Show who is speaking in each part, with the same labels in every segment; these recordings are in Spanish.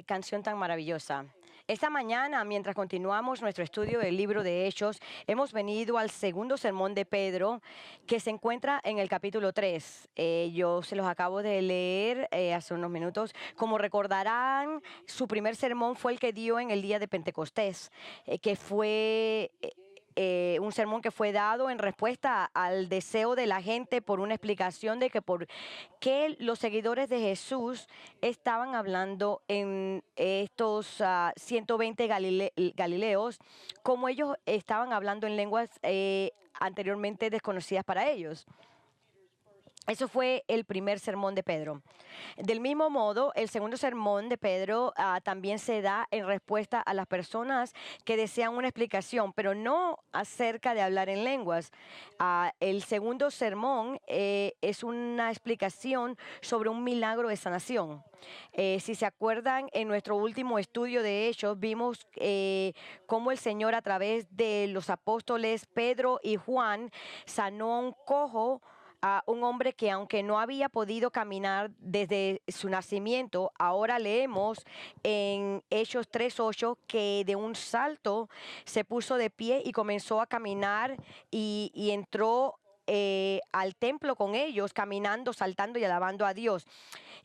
Speaker 1: Canción tan maravillosa. Esta mañana, mientras continuamos nuestro estudio del libro de Hechos, hemos venido al segundo sermón de Pedro, que se encuentra en el capítulo 3. Yo se los acabo de leer hace unos minutos. Como recordarán, su primer sermón fue el que dio en el día de Pentecostés, que fue un sermón que fue dado en respuesta al deseo de la gente por una explicación de que por qué los seguidores de Jesús estaban hablando en estos 120 Galileos, como ellos estaban hablando en lenguas anteriormente desconocidas para ellos. Eso fue el primer sermón de Pedro. Del mismo modo, el segundo sermón de Pedro también se da en respuesta a las personas que desean una explicación, pero no acerca de hablar en lenguas. El segundo sermón es una explicación sobre un milagro de sanación. Si se acuerdan, en nuestro último estudio de Hechos vimos cómo el Señor a través de los apóstoles Pedro y Juan sanó a un cojo, a un hombre que aunque no había podido caminar desde su nacimiento, ahora leemos en Hechos 3:8 que de un salto se puso de pie y comenzó a caminar y entró al templo con ellos, caminando, saltando y alabando a Dios.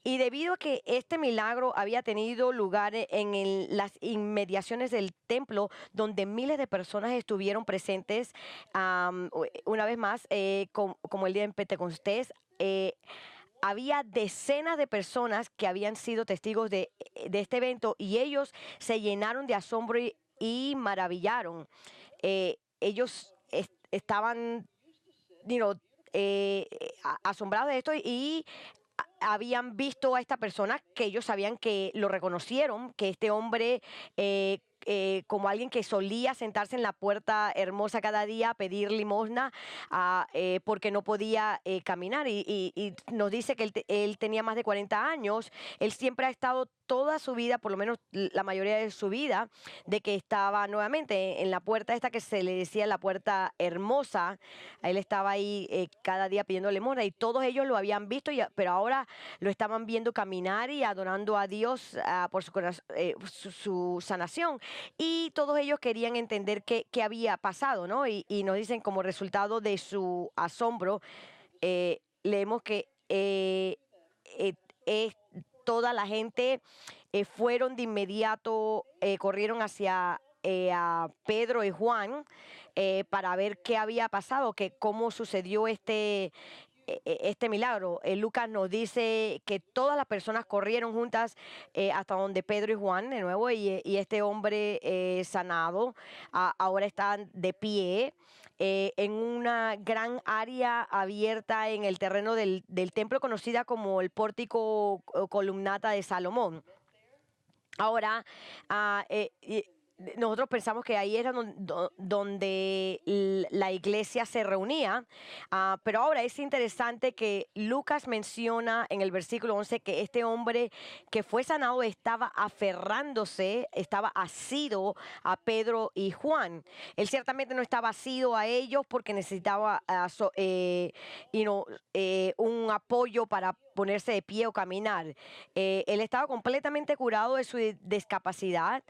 Speaker 1: Y debido a que este milagro había tenido lugar en las inmediaciones del templo, donde miles de personas estuvieron presentes, una vez más, como el día en Pentecostés, había decenas de personas que habían sido testigos de este evento y ellos se llenaron de asombro y maravillaron. Ellos estaban, you know, asombrados de esto y habían visto a esta persona que ellos sabían que lo reconocieron, que este hombre, como alguien que solía sentarse en la puerta hermosa cada día a pedir limosna, porque no podía caminar. Y nos dice que él tenía más de 40 años. Él siempre ha estado toda su vida, por lo menos la mayoría de su vida, de que estaba nuevamente en la puerta esta que se le decía la puerta hermosa. Él estaba ahí cada día pidiendo limosna y todos ellos lo habían visto, pero ahora lo estaban viendo caminar y adorando a Dios por su sanación. Y todos ellos querían entender qué había pasado, ¿no? Y nos dicen como resultado de su asombro, leemos que eh, es- toda la gente fueron de inmediato, corrieron hacia a Pedro y Juan para ver qué había pasado, que cómo sucedió este milagro. Lucas nos dice que todas las personas corrieron juntas hasta donde Pedro y Juan, de nuevo, y este hombre sanado ahora están de pie en una gran área abierta en el terreno del templo conocida como el pórtico o columnata de Salomón. Ahora, nosotros pensamos que ahí era donde la iglesia se reunía, pero ahora es interesante que Lucas menciona en el versículo 11 que este hombre que fue sanado estaba aferrándose, estaba asido a Pedro y Juan. Él ciertamente no estaba asido a ellos porque necesitaba un apoyo para ponerse de pie o caminar. Él estaba completamente curado de su discapacidad,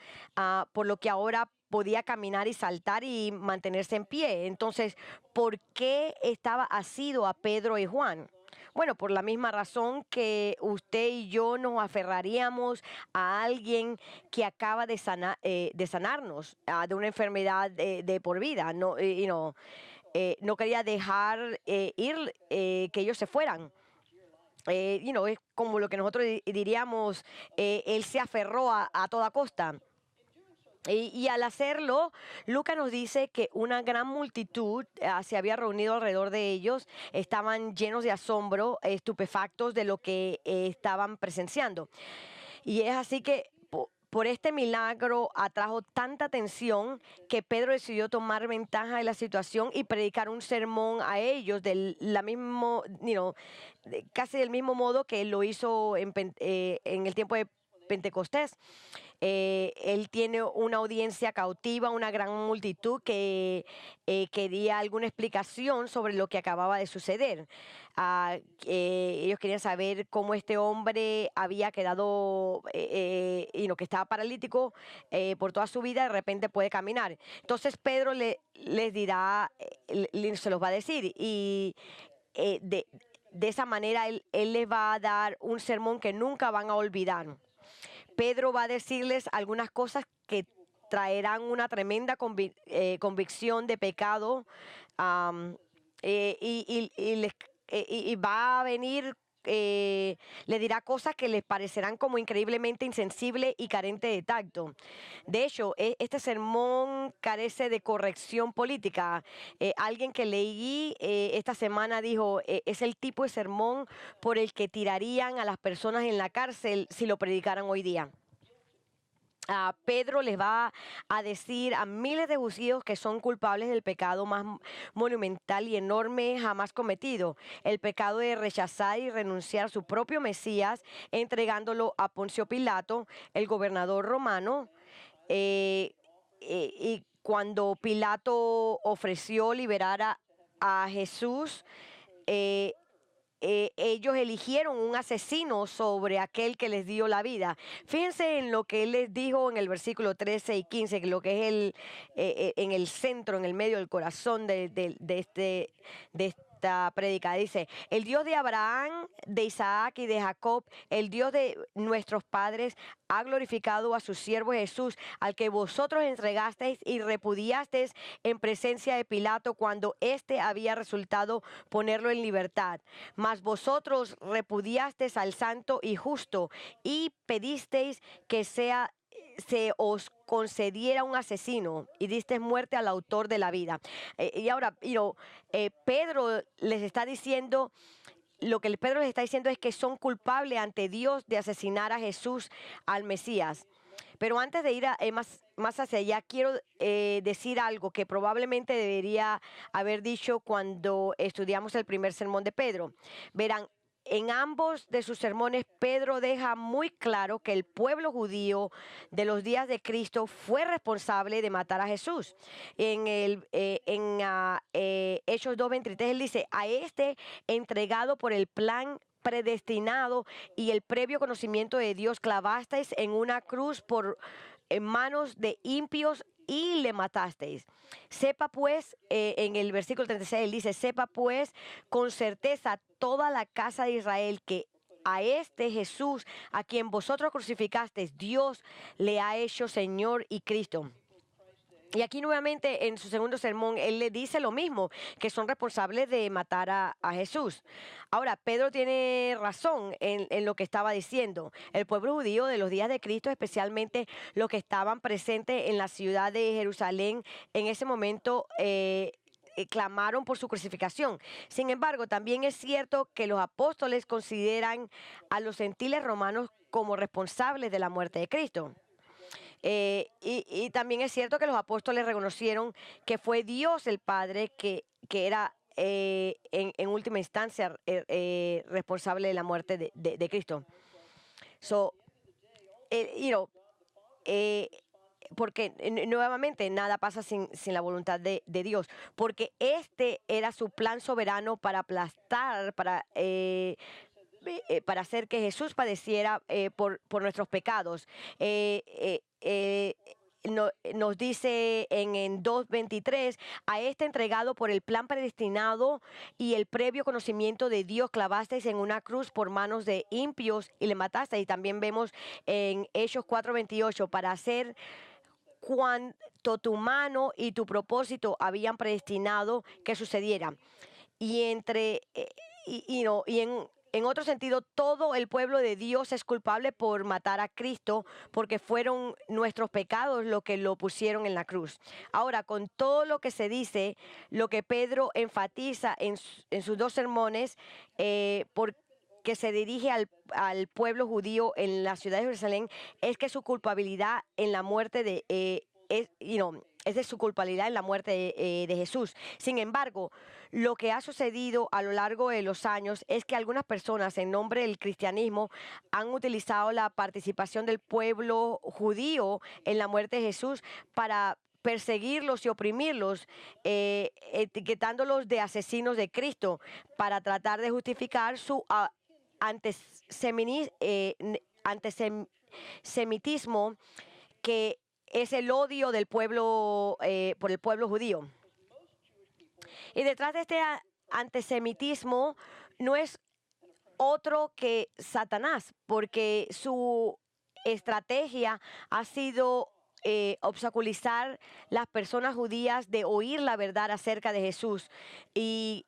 Speaker 1: por lo que ahora podía caminar y saltar y mantenerse en pie. Entonces, ¿por qué estaba asido a Pedro y Juan? Bueno, por la misma razón que usted y yo nos aferraríamos a alguien que acaba de sanarnos de una enfermedad de por vida. No, no quería dejar ir que ellos se fueran. Es como lo que nosotros diríamos, él se aferró a toda costa. Y al hacerlo, Lucas nos dice que una gran multitud se había reunido alrededor de ellos, estaban llenos de asombro, estupefactos de lo que estaban presenciando. Y es así que por este milagro atrajo tanta atención que Pedro decidió tomar ventaja de la situación y predicar un sermón a ellos casi del mismo modo que él lo hizo en el tiempo de Pentecostés. Él tiene una audiencia cautiva, una gran multitud que quería alguna explicación sobre lo que acababa de suceder. Ellos querían saber cómo este hombre había quedado, y no, que estaba paralítico por toda su vida, de repente puede caminar. Entonces Pedro les dirá, se los va a decir, y eh, de, de esa manera él les va a dar un sermón que nunca van a olvidar. Pedro va a decirles algunas cosas que traerán una tremenda convicción de pecado, am, y va a venir, le dirá cosas que les parecerán como increíblemente insensible y carente de tacto. De hecho, este sermón carece de corrección política. Alguien que leí esta semana dijo, es el tipo de sermón por el que tirarían a las personas en la cárcel si lo predicaran hoy día. Pedro les va a decir a miles de judíos que son culpables del pecado más monumental y enorme jamás cometido, el pecado de rechazar y renunciar a su propio Mesías, entregándolo a Poncio Pilato, el gobernador romano. Y cuando Pilato ofreció liberar a Jesús, eh, ellos eligieron un asesino sobre aquel que les dio la vida. Fíjense en lo que él les dijo en el versículo 13 y 15, que lo que es en el centro, en el medio del corazón de esta prédica. Dice, el Dios de Abraham, de Isaac y de Jacob, el Dios de nuestros padres, ha glorificado a su siervo Jesús, al que vosotros entregasteis y repudiasteis en presencia de Pilato cuando éste había resultado ponerlo en libertad. Mas vosotros repudiasteis al santo y justo y pedisteis que se os concediera un asesino y diste muerte al autor de la vida. Y ahora, Pedro les está diciendo, lo que Pedro les está diciendo es que son culpables ante Dios de asesinar a Jesús, al Mesías. Pero antes de ir más hacia allá, quiero decir algo que probablemente debería haber dicho cuando estudiamos el primer sermón de Pedro. Verán, en ambos de sus sermones, Pedro deja muy claro que el pueblo judío de los días de Cristo fue responsable de matar a Jesús. Hechos 2:23, él dice, a este entregado por el plan predestinado y el previo conocimiento de Dios, clavasteis en una cruz en manos de impios y le matasteis. Sepa pues, en el versículo 36, él dice, sepa pues con certeza toda la casa de Israel que a este Jesús, a quien vosotros crucificasteis, Dios le ha hecho Señor y Cristo. Y aquí nuevamente en su segundo sermón, él le dice lo mismo, que son responsables de matar a Jesús. Ahora, Pedro tiene razón en lo que estaba diciendo. El pueblo judío de los días de Cristo, especialmente los que estaban presentes en la ciudad de Jerusalén, en ese momento clamaron por su crucificación. Sin embargo, también es cierto que los apóstoles consideran a los gentiles romanos como responsables de la muerte de Cristo. Y también es cierto que los apóstoles reconocieron que fue Dios el Padre que era en última instancia responsable de la muerte de Cristo. So, eh, porque nuevamente nada pasa sin la voluntad de Dios, porque este era su plan soberano para aplastar, para hacer que Jesús padeciera por nuestros pecados. Nos dice en 2:23, a este entregado por el plan predestinado y el previo conocimiento de Dios, clavasteis en una cruz por manos de impios y le matasteis. Y también vemos en Hechos 4:28, para hacer cuanto tu mano y tu propósito habían predestinado que sucediera. Y entre y en otro sentido, todo el pueblo de Dios es culpable por matar a Cristo, porque fueron nuestros pecados los que lo pusieron en la cruz. Ahora, con todo lo que se dice, lo que Pedro enfatiza en sus dos sermones, que se dirige al pueblo judío en la ciudad de Jerusalén, es que su culpabilidad en la muerte es de su culpabilidad en la muerte de Jesús. Sin embargo, lo que ha sucedido a lo largo de los años es que algunas personas en nombre del cristianismo han utilizado la participación del pueblo judío en la muerte de Jesús para perseguirlos y oprimirlos, etiquetándolos de asesinos de Cristo para tratar de justificar su antisemitismo, que es el odio del pueblo por el pueblo judío. Y detrás de este antisemitismo no es otro que Satanás, porque su estrategia ha sido obstaculizar las personas judías de oír la verdad acerca de Jesús. Y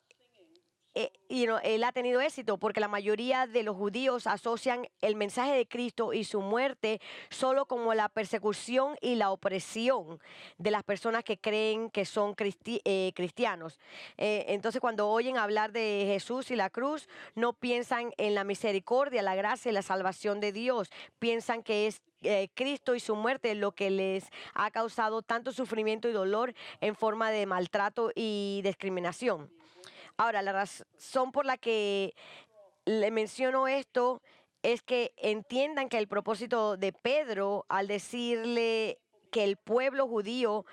Speaker 1: él ha tenido éxito porque la mayoría de los judíos asocian el mensaje de Cristo y su muerte solo como la persecución y la opresión de las personas que creen que son cristianos. Entonces, cuando oyen hablar de Jesús y la cruz, no piensan en la misericordia, la gracia y la salvación de Dios. Piensan que es Cristo y su muerte lo que les ha causado tanto sufrimiento y dolor en forma de maltrato y discriminación. Ahora, la razón por la que le menciono esto es que entiendan que el propósito de Pedro al decirle que el pueblo judío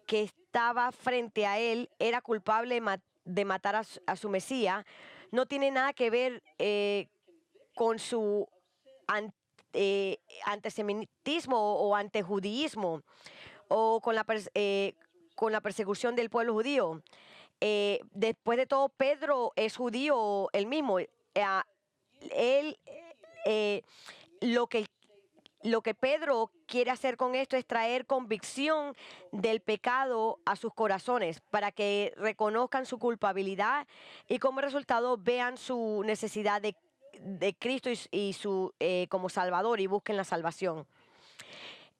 Speaker 1: que estaba frente a él era culpable de matar a su Mesías, no tiene nada que ver con su antisemitismo o antijudaísmo o con la persecución del pueblo judío. Después de todo, Pedro es judío él mismo. Él, eh, lo que, lo que Pedro quiere hacer con esto es traer convicción del pecado a sus corazones para que reconozcan su culpabilidad y como resultado vean su necesidad de Cristo y su como Salvador y busquen la salvación.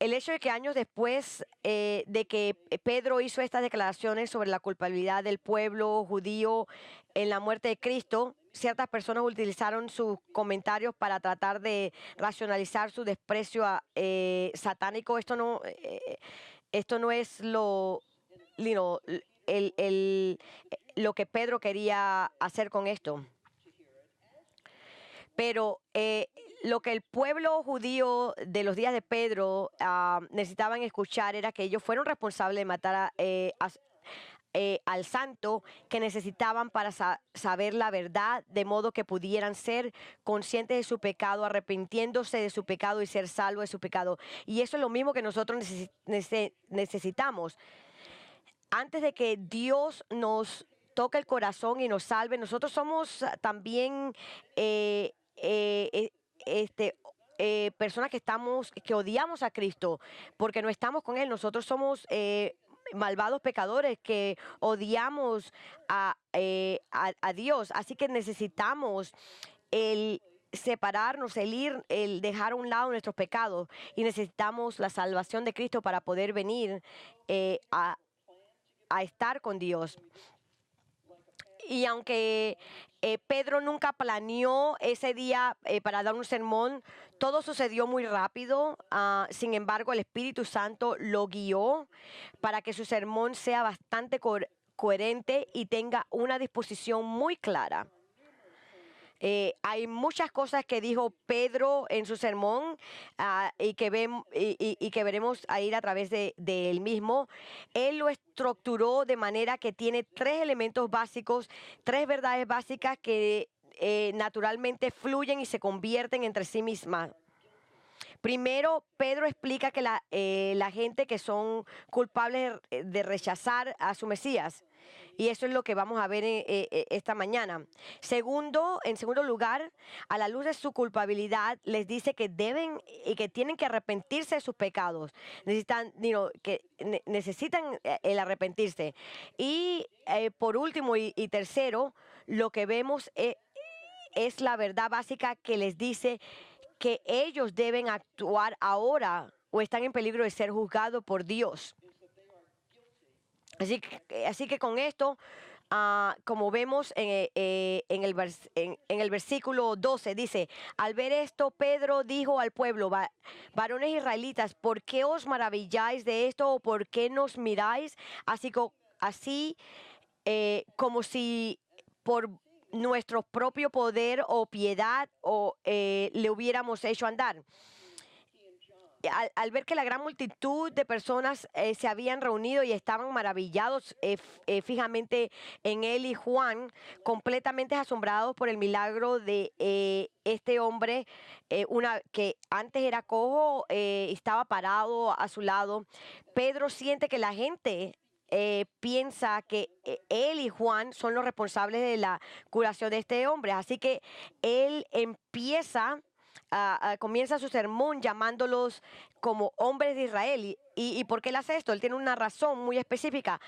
Speaker 1: El hecho de que años después de que Pedro hizo estas declaraciones sobre la culpabilidad del pueblo judío en la muerte de Cristo, ciertas personas utilizaron sus comentarios para tratar de racionalizar su desprecio satánico. Esto no es lo que Pedro quería hacer con esto. Pero lo que el pueblo judío de los días de Pedro necesitaban escuchar era que ellos fueron responsables de matar al santo que necesitaban para saber la verdad, de modo que pudieran ser conscientes de su pecado, arrepintiéndose de su pecado y ser salvos de su pecado. Y eso es lo mismo que nosotros necesitamos. Antes de que Dios nos toque el corazón y nos salve, nosotros somos también personas que odiamos a Cristo porque no estamos con Él. Nosotros somos malvados pecadores que odiamos a Dios. Así que necesitamos el separarnos, el dejar a un lado nuestros pecados y necesitamos la salvación de Cristo para poder venir a estar con Dios. Y aunque Pedro nunca planeó ese día para dar un sermón, todo sucedió muy rápido. Sin embargo, el Espíritu Santo lo guió para que su sermón sea bastante coherente y tenga una disposición muy clara. Hay muchas cosas que dijo Pedro en su sermón y que veremos a ir a través de él mismo. Él lo estructuró de manera que tiene tres elementos básicos, tres verdades básicas que naturalmente fluyen y se convierten entre sí mismas. Primero, Pedro explica que la gente que son culpables de rechazar a su Mesías. Y eso es lo que vamos a ver esta mañana. En segundo lugar, a la luz de su culpabilidad, les dice que deben y que tienen que arrepentirse de sus pecados. Necesitan el arrepentirse. Y por último y tercero, lo que vemos es la verdad básica que les dice que ellos deben actuar ahora o están en peligro de ser juzgados por Dios. Así que con esto como vemos en el versículo 12, dice, al ver esto, Pedro dijo al pueblo, varones israelitas, ¿por qué os maravilláis de esto o por qué nos miráis así como si por nuestro propio poder o piedad le hubiéramos hecho andar? Al ver que la gran multitud de personas se habían reunido y estaban maravillados fijamente en él y Juan, completamente asombrados por el milagro de este hombre, que antes era cojo, estaba parado a su lado. Pedro siente que la gente piensa que él y Juan son los responsables de la curación de este hombre. Así que él comienza su sermón llamándolos como hombres de Israel. ¿Y por qué él hace esto? Él tiene una razón muy específica,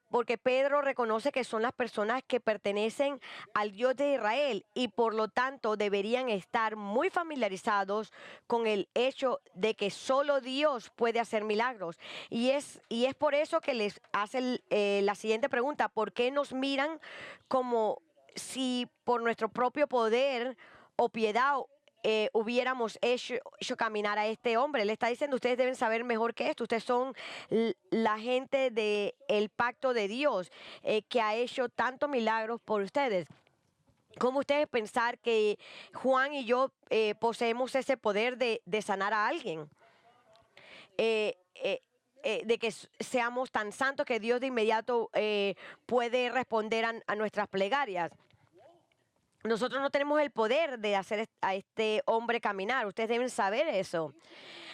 Speaker 1: porque Pedro reconoce que son las personas que pertenecen al Dios de Israel y por lo tanto deberían estar muy familiarizados con el hecho de que solo Dios puede hacer milagros. Y es por eso que les hace la siguiente pregunta: ¿por qué nos miran como si por nuestro propio poder o piedad hubiéramos hecho caminar a este hombre? Le está diciendo, ustedes deben saber mejor que esto. Ustedes son la gente del pacto de Dios, que ha hecho tantos milagros por ustedes. ¿Cómo ustedes pensar que Juan y yo poseemos ese poder de sanar a alguien? Eh, eh, de que seamos tan santos que Dios de inmediato puede responder a nuestras plegarias. Nosotros no tenemos el poder de hacer a este hombre caminar. Ustedes deben saber eso.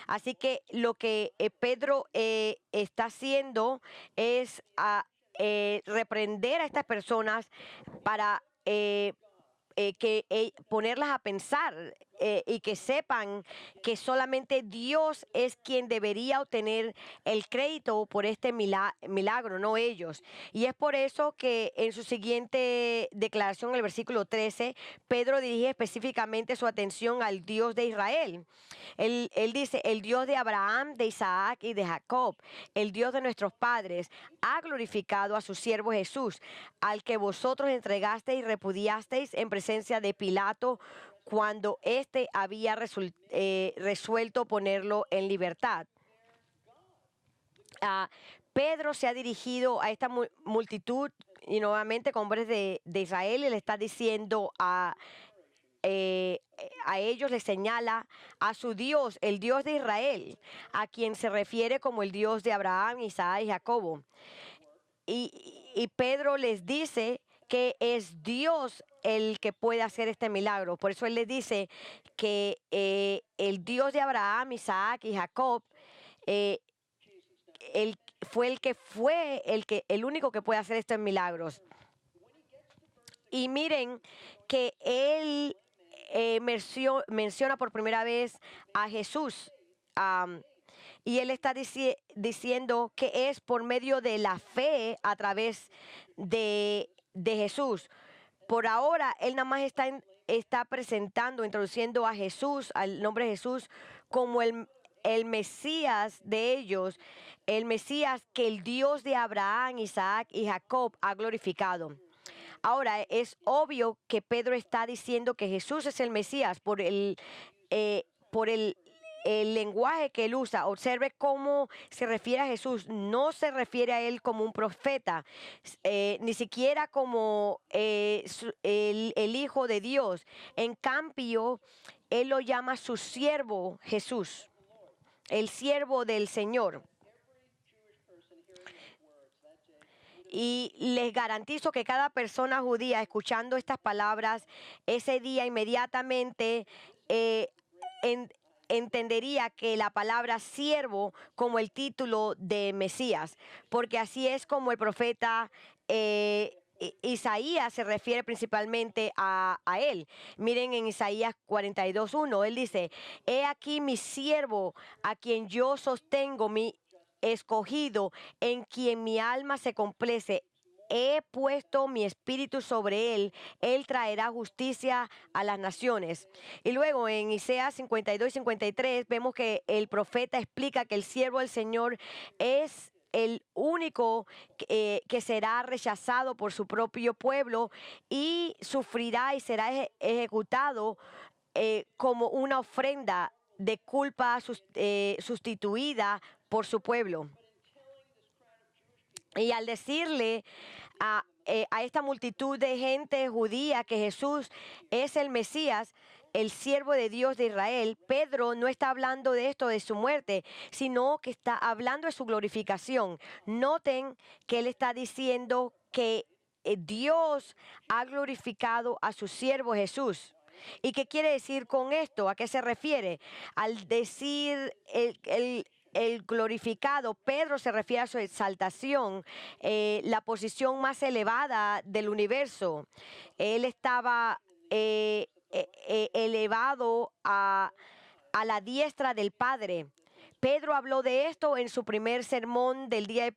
Speaker 1: Así que lo que Pedro está haciendo es reprender a estas personas para ponerlas a pensar y que sepan que solamente Dios es quien debería obtener el crédito por este milagro, no ellos. Y es por eso que en su siguiente declaración, en el versículo 13, Pedro dirige específicamente su atención al Dios de Israel. Él dice, el Dios de Abraham, de Isaac y de Jacob, el Dios de nuestros padres, ha glorificado a su siervo Jesús, al que vosotros entregasteis y repudiasteis en presencia de Pilato cuando éste había resuelto ponerlo en libertad. Pedro se ha dirigido a esta multitud y nuevamente con hombres de Israel, y le está diciendo a ellos, les señala a su Dios, el Dios de Israel, a quien se refiere como el Dios de Abraham, Isaac y Jacobo. Y Pedro les dice que es Dios el que puede hacer este milagro. Por eso él les dice que el Dios de Abraham, Isaac y Jacob, él fue el único que puede hacer estos milagros. Y miren que él menciona por primera vez a Jesús. Y él está diciendo que es por medio de la fe a través de Jesús. Por ahora, él nada más está presentando, introduciendo a Jesús, al nombre de Jesús, como el Mesías de ellos, el Mesías que el Dios de Abraham, Isaac y Jacob ha glorificado. Ahora, es obvio que Pedro está diciendo que Jesús es el Mesías por el lenguaje que él usa. Observe cómo se refiere a Jesús. No se refiere a él como un profeta, ni siquiera como el Hijo de Dios. En cambio, él lo llama su siervo Jesús, el siervo del Señor. Y les garantizo que cada persona judía escuchando estas palabras ese día inmediatamente entendería que la palabra siervo como el título de Mesías, porque así es como el profeta Isaías se refiere principalmente a él. Miren en Isaías 42:1, él dice, he aquí mi siervo a quien yo sostengo, mi escogido, en quien mi alma se complace. He puesto mi espíritu sobre él. Él traerá justicia a las naciones. Y luego en Isaías 52 y 53 vemos que el profeta explica que el siervo del Señor es el único que será rechazado por su propio pueblo y sufrirá y será ejecutado como una ofrenda de culpa sustituida por su pueblo. Y al decirle a esta multitud de gente judía que Jesús es el Mesías, el siervo de Dios de Israel, Pedro no está hablando de esto, de su muerte, sino que está hablando de su glorificación. Noten que él está diciendo que Dios ha glorificado a su siervo Jesús. ¿Y qué quiere decir con esto? ¿A qué se refiere? Al decir el glorificado, Pedro se refiere a su exaltación, la posición más elevada del universo. Él estaba elevado a la diestra del Padre. Pedro habló de esto en su primer sermón del día de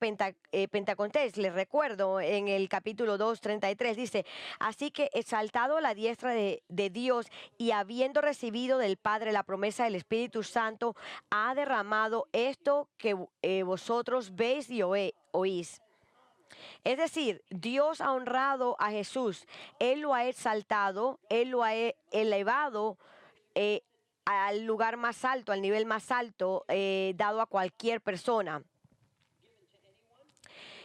Speaker 1: Pentecostés. Les recuerdo en el capítulo 2:33 dice: así que exaltado a la diestra de Dios y habiendo recibido del Padre la promesa del Espíritu Santo, ha derramado esto que vosotros veis y oís. Es decir, Dios ha honrado a Jesús, Él lo ha exaltado, Él lo ha elevado al lugar más alto, al nivel más alto dado a cualquier persona.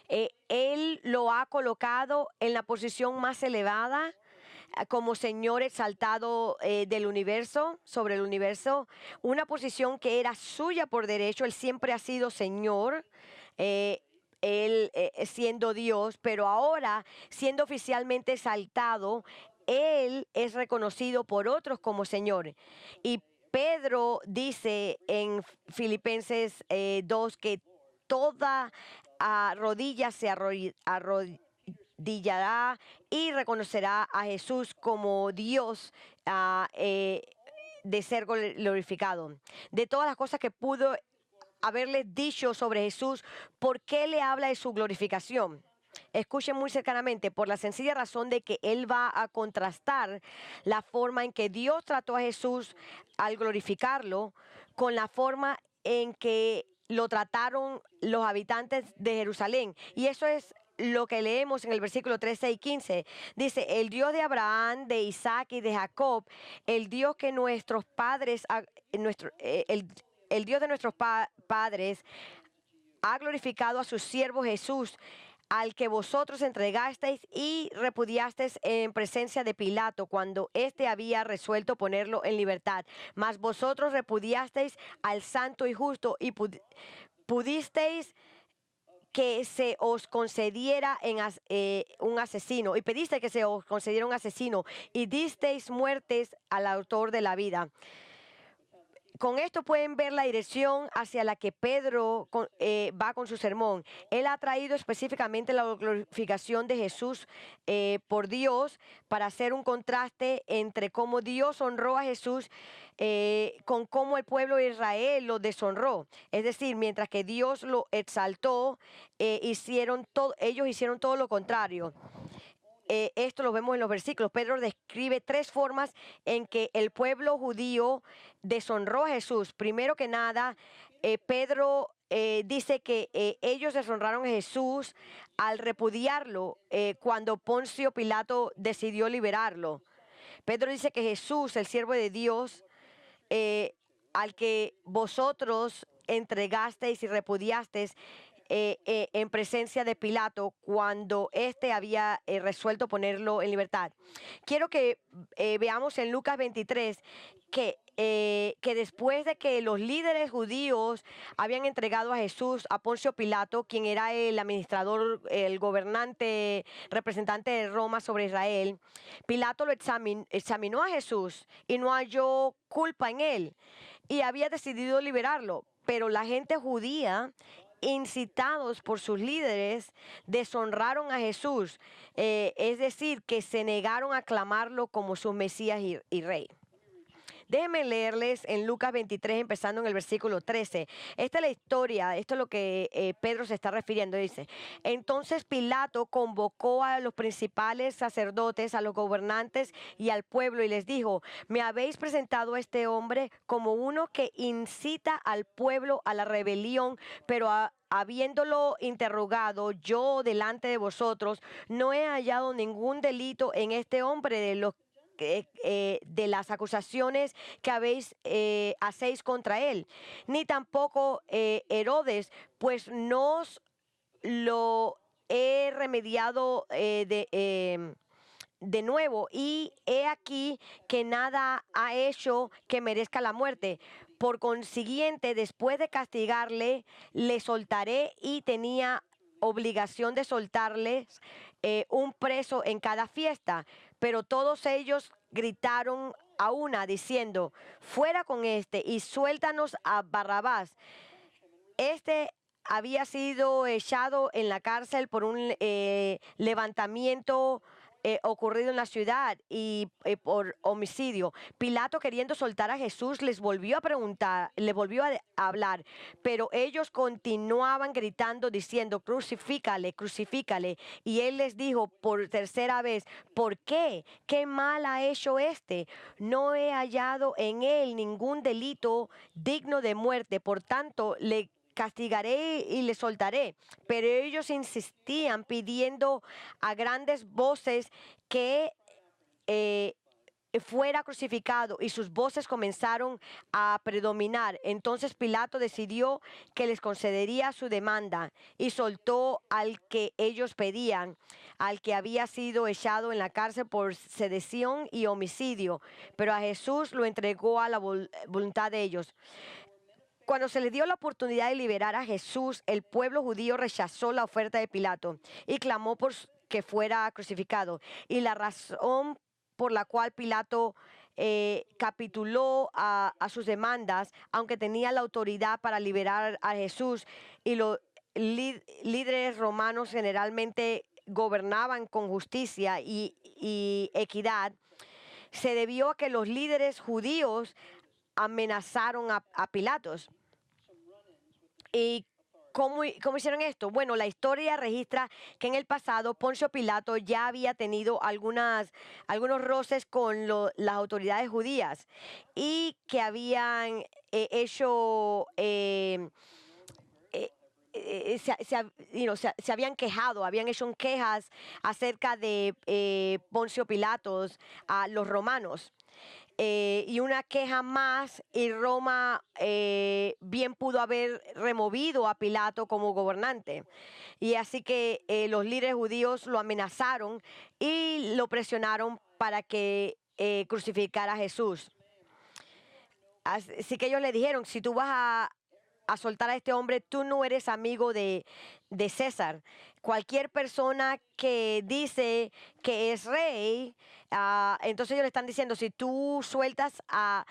Speaker 1: Él lo ha colocado en la posición más elevada como Señor exaltado del universo, sobre el universo, una posición que era suya por derecho. Él siempre ha sido Señor. Él siendo Dios, pero ahora siendo oficialmente exaltado, Él es reconocido por otros como Señor. Y Pedro dice en Filipenses 2 que toda rodilla se arrodillará y reconocerá a Jesús como Dios de ser glorificado. De todas las cosas que pudo haberle dicho sobre Jesús, ¿por qué le habla de su glorificación? Escuchen muy cercanamente, por la sencilla razón de que él va a contrastar la forma en que Dios trató a Jesús al glorificarlo con la forma en que lo trataron los habitantes de Jerusalén. Y eso es lo que leemos en el versículo 13 y 15. Dice: el Dios de Abraham, de Isaac y de Jacob, el Dios que nuestros padres, el Dios de nuestros padres ha glorificado a su siervo Jesús, al que vosotros entregasteis y repudiasteis en presencia de Pilato, cuando éste había resuelto ponerlo en libertad. Mas vosotros repudiasteis al santo y justo y pudisteis que se os concediera un asesino, y pediste que se os concediera un asesino, y disteis muertes al autor de la vida. Con esto pueden ver la dirección hacia la que Pedro va con su sermón. Él ha traído específicamente la glorificación de Jesús por Dios para hacer un contraste entre cómo Dios honró a Jesús con cómo el pueblo de Israel lo deshonró. Es decir, mientras que Dios lo exaltó, ellos hicieron todo lo contrario. Esto lo vemos en los versículos. Pedro describe tres formas en que el pueblo judío deshonró a Jesús. Primero que nada, Pedro dice que ellos deshonraron a Jesús al repudiarlo cuando Poncio Pilato decidió liberarlo. Pedro dice que Jesús, el siervo de Dios, al que vosotros entregasteis y repudiasteis, en presencia de Pilato cuando éste había resuelto ponerlo en libertad. Quiero que veamos en Lucas 23 que después de que los líderes judíos habían entregado a Jesús a Poncio Pilato, quien era el administrador, el gobernante, representante de Roma sobre Israel, Pilato lo examinó a Jesús y no halló culpa en él y había decidido liberarlo. Pero la gente judía, incitados por sus líderes, deshonraron a Jesús, es decir, que se negaron a aclamarlo como su Mesías y Rey. Déjenme leerles en Lucas 23, empezando en el versículo 13. Esta es la historia, esto es lo que Pedro se está refiriendo. Dice: entonces Pilato convocó a los principales sacerdotes, a los gobernantes y al pueblo y les dijo: me habéis presentado a este hombre como uno que incita al pueblo a la rebelión, pero habiéndolo interrogado yo delante de vosotros, no he hallado ningún delito en este hombre de las acusaciones que hacéis contra él, ni tampoco Herodes, pues no os lo he remediado de nuevo, y he aquí que nada ha hecho que merezca la muerte. Por consiguiente, después de castigarle, le soltaré, y tenía obligación de soltarles un preso en cada fiesta. Pero todos ellos gritaron a una, diciendo: fuera con este y suéltanos a Barrabás. Este había sido echado en la cárcel por un levantamiento ocurrido en la ciudad, y por homicidio. Pilato, queriendo soltar a Jesús, les volvió a preguntar, le volvió a hablar, pero ellos continuaban gritando, diciendo: crucifícale, crucifícale. Y él les dijo por tercera vez: ¿por qué? ¿Qué mal ha hecho este? No he hallado en él ningún delito digno de muerte. Por tanto, le castigaré y le soltaré. Pero ellos insistían, pidiendo a grandes voces que eh, fuera crucificado, y sus voces comenzaron a predominar. Entonces Pilato decidió que les concedería su demanda, y soltó al que ellos pedían, al que había sido echado en la cárcel por sedición y homicidio, pero a Jesús lo entregó a la voluntad de ellos. Cuando se le dio la oportunidad de liberar a Jesús, el pueblo judío rechazó la oferta de Pilato y clamó por que fuera crucificado. Y la razón por la cual Pilato capituló a sus demandas, aunque tenía la autoridad para liberar a Jesús, y los líderes romanos generalmente gobernaban con justicia y equidad, se debió a que los líderes judíos amenazaron a Pilatos. ¿Y cómo hicieron esto? Bueno, la historia registra que en el pasado Poncio Pilato ya había tenido algunos roces con las autoridades judías, y que habían hecho... se habían quejado, habían hecho quejas acerca de Poncio Pilatos a los romanos. Y una queja más, y Roma bien pudo haber removido a Pilato como gobernante. Y así que los líderes judíos lo amenazaron y lo presionaron para que crucificara a Jesús. Así que ellos le dijeron: si tú vas a soltar a este hombre, tú no eres amigo de César. Cualquier persona que dice que es rey, entonces ellos le están diciendo: si tú sueltas a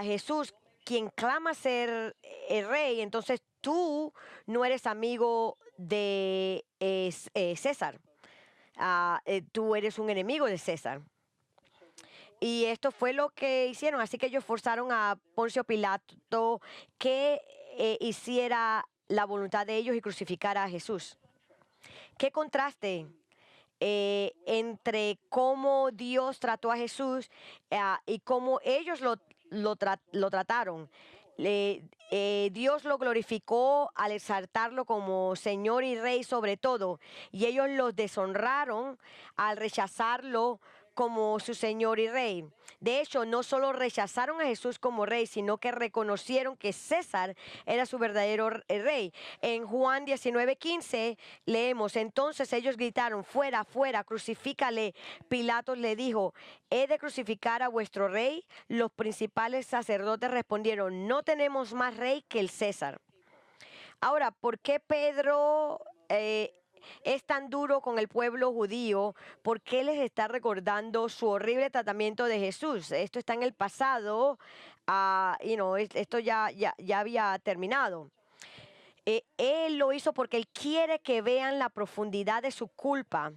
Speaker 1: Jesús, quien clama ser el rey, entonces tú no eres amigo de César. Tú eres un enemigo de César. Y esto fue lo que hicieron. Así que ellos forzaron a Poncio Pilato que hiciera la voluntad de ellos y crucificara a Jesús. ¿Qué contraste entre cómo Dios trató a Jesús y cómo ellos lo trataron? Dios lo glorificó al exaltarlo como Señor y Rey sobre todo, y ellos lo deshonraron al rechazarlo como su Señor y Rey. De hecho, no solo rechazaron a Jesús como Rey, sino que reconocieron que César era su verdadero Rey. En Juan 19:15 leemos: entonces ellos gritaron: fuera, fuera, crucifícale. Pilatos le dijo: ¿he de crucificar a vuestro Rey? Los principales sacerdotes respondieron: no tenemos más rey que el César. Ahora, ¿por qué Pedro es tan duro con el pueblo judío? ¿Por qué les está recordando su horrible tratamiento de Jesús? Esto está en el pasado, esto ya había terminado. Él lo hizo porque él quiere que vean la profundidad de su culpa.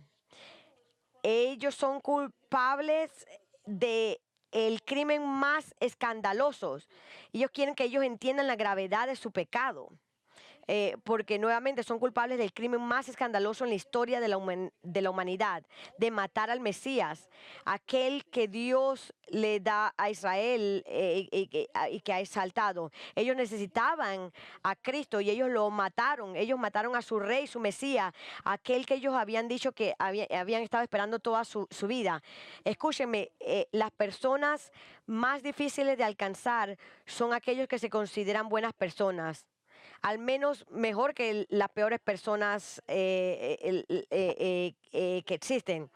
Speaker 1: Ellos son culpables de el crimen más escandaloso. Ellos quieren que ellos entiendan la gravedad de su pecado. porque nuevamente son culpables del crimen más escandaloso en la historia de la humanidad, de matar al Mesías, aquel que Dios le da a Israel y que ha exaltado. Ellos necesitaban a Cristo y ellos lo mataron. Ellos mataron a su rey, su Mesías, aquel que ellos habían dicho que habían estado esperando toda su vida. Escúchenme, las personas más difíciles de alcanzar son aquellos que se consideran buenas personas. Al menos mejor que las peores personas que existen.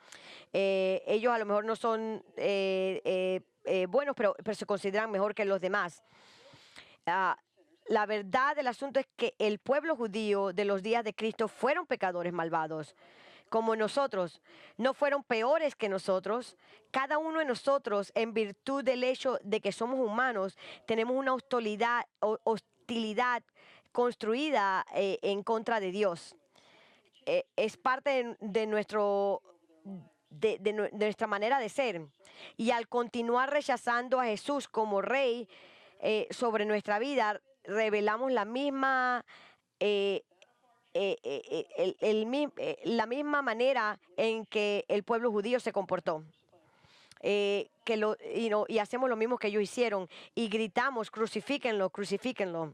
Speaker 1: Ellos a lo mejor no son buenos, pero se consideran mejor que los demás. Ah, la verdad del asunto es que el pueblo judío de los días de Cristo fueron pecadores malvados, como nosotros. No fueron peores que nosotros. Cada uno de nosotros, en virtud del hecho de que somos humanos, tenemos una hostilidad construida en contra de Dios. Es parte de nuestra manera de ser. Y al continuar rechazando a Jesús como Rey sobre nuestra vida, revelamos la misma, la misma manera en que el pueblo judío se comportó. Y hacemos lo mismo que ellos hicieron y gritamos, crucifíquenlo, crucifíquenlo.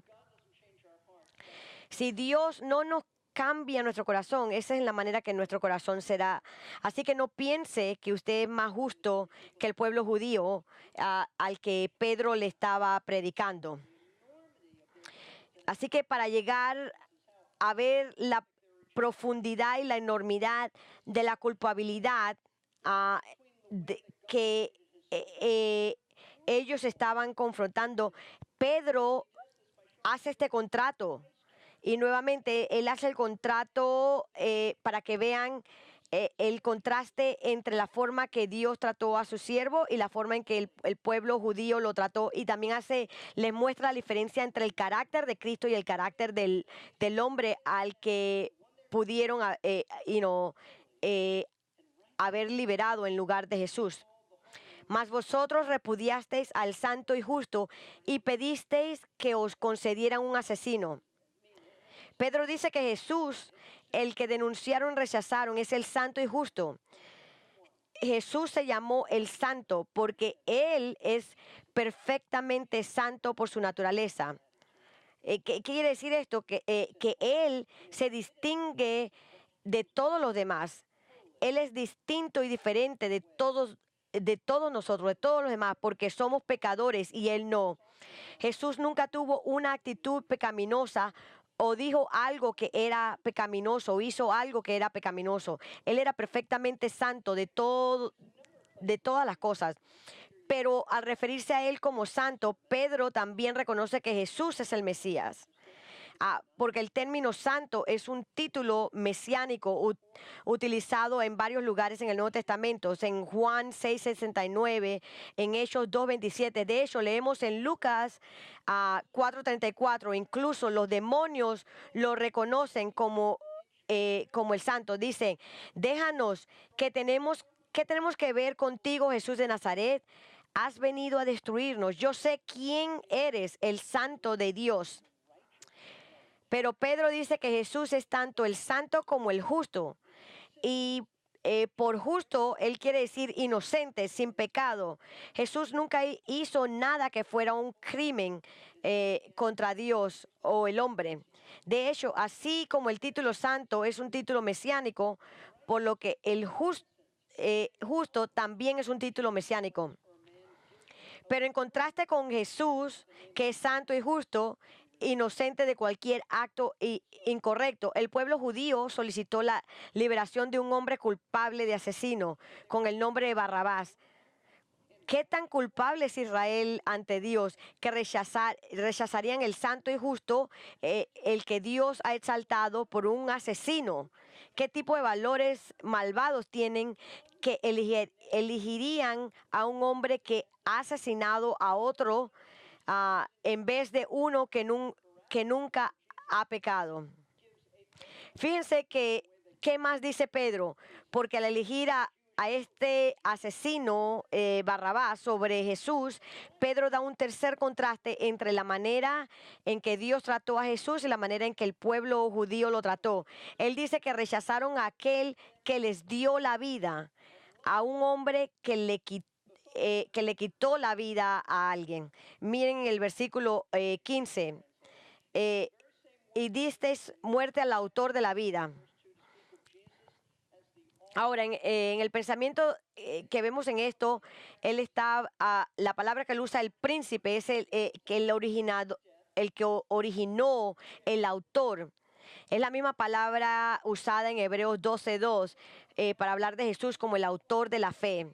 Speaker 1: Si Dios no nos cambia nuestro corazón, esa es la manera que nuestro corazón será. Así que no piense que usted es más justo que el pueblo judío al que Pedro le estaba predicando. Así que para llegar a ver la profundidad y la enormidad de la culpabilidad que ellos estaban confrontando, Pedro hace este contrato. Y nuevamente, él hace el contrato para que vean el contraste entre la forma que Dios trató a su siervo y la forma en que el pueblo judío lo trató. Y también les muestra la diferencia entre el carácter de Cristo y el carácter del hombre al que pudieron haber liberado en lugar de Jesús. Mas vosotros repudiasteis al santo y justo y pedisteis que os concedieran un asesino. Pedro dice que Jesús, el que denunciaron, rechazaron, es el santo y justo. Jesús se llamó el santo porque Él es perfectamente santo por su naturaleza. ¿Qué quiere decir esto? Que Él se distingue de todos los demás. Él es distinto y diferente de todos nosotros, de todos los demás, porque somos pecadores y Él no. Jesús nunca tuvo una actitud pecaminosa o dijo algo que era pecaminoso, o hizo algo que era pecaminoso. Él era perfectamente santo de todas las cosas. Pero al referirse a Él como santo, Pedro también reconoce que Jesús es el Mesías. Porque el término santo es un título mesiánico utilizado en varios lugares en el Nuevo Testamento, en Juan 6:69, en Hechos 2:27. De hecho, leemos en Lucas 4:34, incluso los demonios lo reconocen como el santo. Dicen, déjanos, ¿qué tenemos que ver contigo, Jesús de Nazaret? Has venido a destruirnos. Yo sé quién eres, el santo de Dios. Pero Pedro dice que Jesús es tanto el santo como el justo. Y por justo, él quiere decir inocente, sin pecado. Jesús nunca hizo nada que fuera un crimen contra Dios o el hombre. De hecho, así como el título santo es un título mesiánico, por lo que el justo también es un título mesiánico. Pero en contraste con Jesús, que es santo y justo, inocente de cualquier acto incorrecto, el pueblo judío solicitó la liberación de un hombre culpable de asesino con el nombre de Barrabás. ¿Qué tan culpable es Israel ante Dios que rechazarían el santo y justo, el que Dios ha exaltado, por un asesino? ¿Qué tipo de valores malvados tienen que elegirían a un hombre que ha asesinado a otro en vez de uno que nunca ha pecado? Fíjense que, ¿qué más dice Pedro? Porque al elegir a este asesino Barrabás sobre Jesús, Pedro da un tercer contraste entre la manera en que Dios trató a Jesús y la manera en que el pueblo judío lo trató. Él dice que rechazaron a aquel que les dio la vida, a un hombre que le quitó la vida a alguien. Miren el versículo 15. Y disteis muerte al autor de la vida. Ahora, en el pensamiento que vemos en esto, él está, la palabra que él usa, el príncipe, es el que originó, el autor. Es la misma palabra usada en Hebreos 12:2 para hablar de Jesús como el autor de la fe.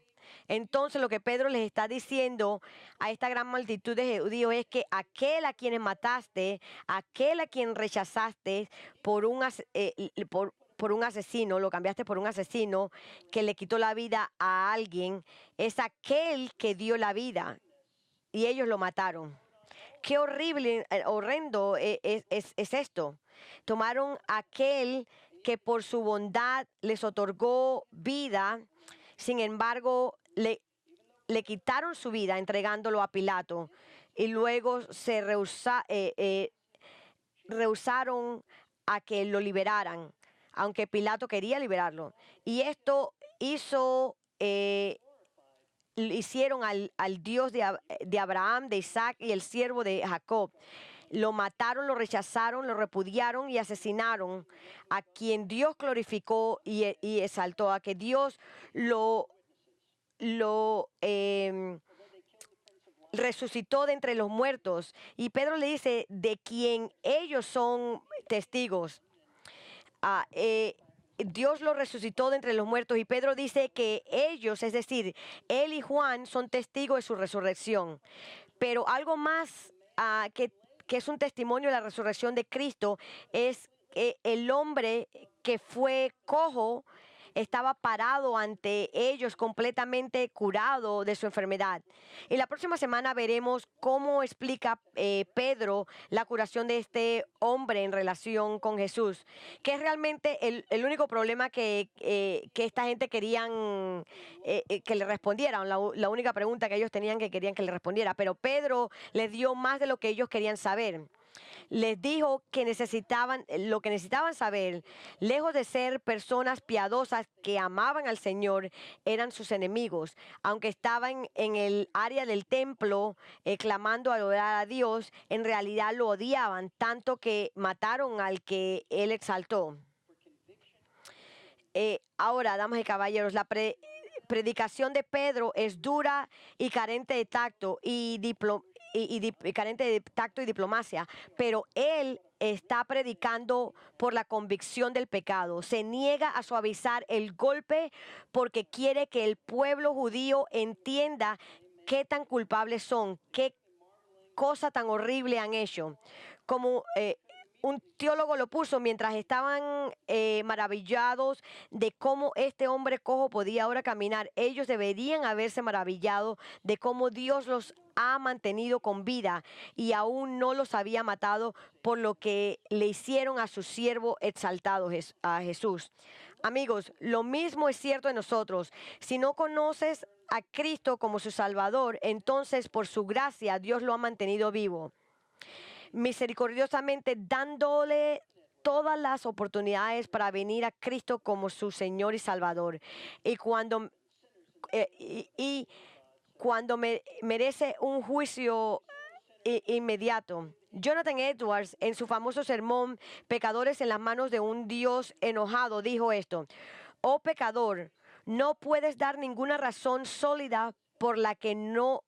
Speaker 1: Entonces lo que Pedro les está diciendo a esta gran multitud de judíos es que aquel a quien mataste, aquel a quien rechazaste por un asesino, lo cambiaste por un asesino que le quitó la vida a alguien, es aquel que dio la vida y ellos lo mataron. Qué horrible, horrendo es esto. Tomaron aquel que por su bondad les otorgó vida, sin embargo, le quitaron su vida entregándolo a Pilato y luego se rehusaron a que lo liberaran, aunque Pilato quería liberarlo. Y esto hicieron al Dios de Abraham, de Isaac y el siervo de Jacob. Lo mataron, lo rechazaron, lo repudiaron y asesinaron a quien Dios glorificó y exaltó, a que Dios lo resucitó de entre los muertos. Y Pedro le dice, de quien ellos son testigos. Dios lo resucitó de entre los muertos y Pedro dice que ellos, es decir, él y Juan, son testigos de su resurrección. Pero algo más que es un testimonio de la resurrección de Cristo es el hombre que fue cojo estaba parado ante ellos completamente curado de su enfermedad. Y la próxima semana veremos cómo explica Pedro la curación de este hombre en relación con Jesús, que es realmente el único problema que esta gente querían que le respondieran, la única pregunta que ellos tenían que querían que le respondiera. Pero Pedro les dio más de lo que ellos querían saber. Les dijo que necesitaban lo que necesitaban saber. Lejos de ser personas piadosas que amaban al Señor, eran sus enemigos. Aunque estaban en el área del templo clamando a adorar a Dios, en realidad lo odiaban, tanto que mataron al que él exaltó. Ahora, damas y caballeros, la predicación de Pedro es dura y carente de tacto y carente de tacto y diplomacia, pero él está predicando por la convicción del pecado. Se niega a suavizar el golpe porque quiere que el pueblo judío entienda qué tan culpables son, qué cosa tan horrible han hecho. Como un teólogo lo puso, mientras estaban maravillados de cómo este hombre cojo podía ahora caminar, ellos deberían haberse maravillado de cómo Dios los ha mantenido con vida y aún no los había matado por lo que le hicieron a su siervo exaltado, a Jesús. Amigos, lo mismo es cierto de nosotros. Si no conoces a Cristo como su Salvador, entonces por su gracia Dios lo ha mantenido vivo, misericordiosamente dándole todas las oportunidades para venir a Cristo como su Señor y Salvador. Y cuando merece un juicio inmediato. Jonathan Edwards, en su famoso sermón Pecadores en las manos de un Dios enojado, dijo esto: oh pecador, no puedes dar ninguna razón sólida por la que no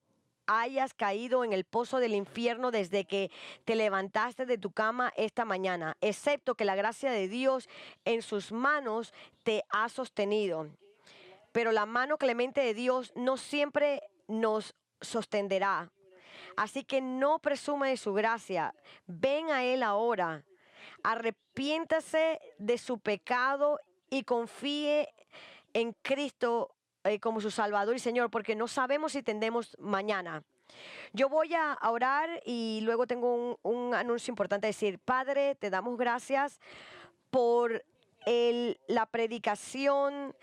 Speaker 1: hayas caído en el pozo del infierno desde que te levantaste de tu cama esta mañana, excepto que la gracia de Dios en sus manos te ha sostenido. Pero la mano clemente de Dios no siempre nos sostendrá. Así que no presuma de su gracia. Ven a Él ahora. Arrepiéntase de su pecado y confíe en Cristo como su Salvador y Señor, porque no sabemos si tendremos mañana. Yo voy a orar y luego tengo un anuncio importante a decir. Padre, te damos gracias por la predicación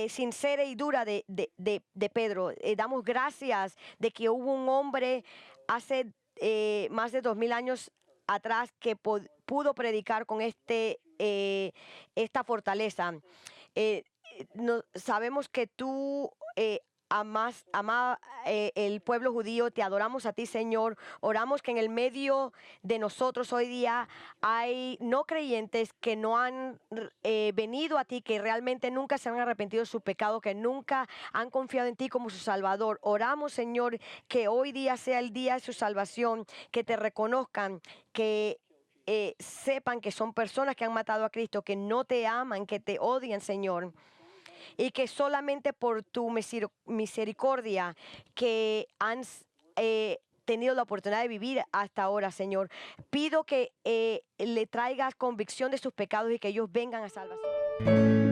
Speaker 1: sincera y dura de Pedro. Damos gracias de que hubo un hombre hace más de 2000 años atrás que pudo predicar con esta fortaleza. Sabemos que tú ama el pueblo judío, te adoramos a ti, Señor. Oramos que en el medio de nosotros hoy día hay no creyentes que no han venido a ti, que realmente nunca se han arrepentido de su pecado, que nunca han confiado en ti como su Salvador. Oramos, Señor, que hoy día sea el día de su salvación, que te reconozcan, que sepan que son personas que han matado a Cristo, que no te aman, que te odian, Señor, y que solamente por tu misericordia que han tenido la oportunidad de vivir hasta ahora, Señor. Pido que le traigas convicción de sus pecados y que ellos vengan a salvación.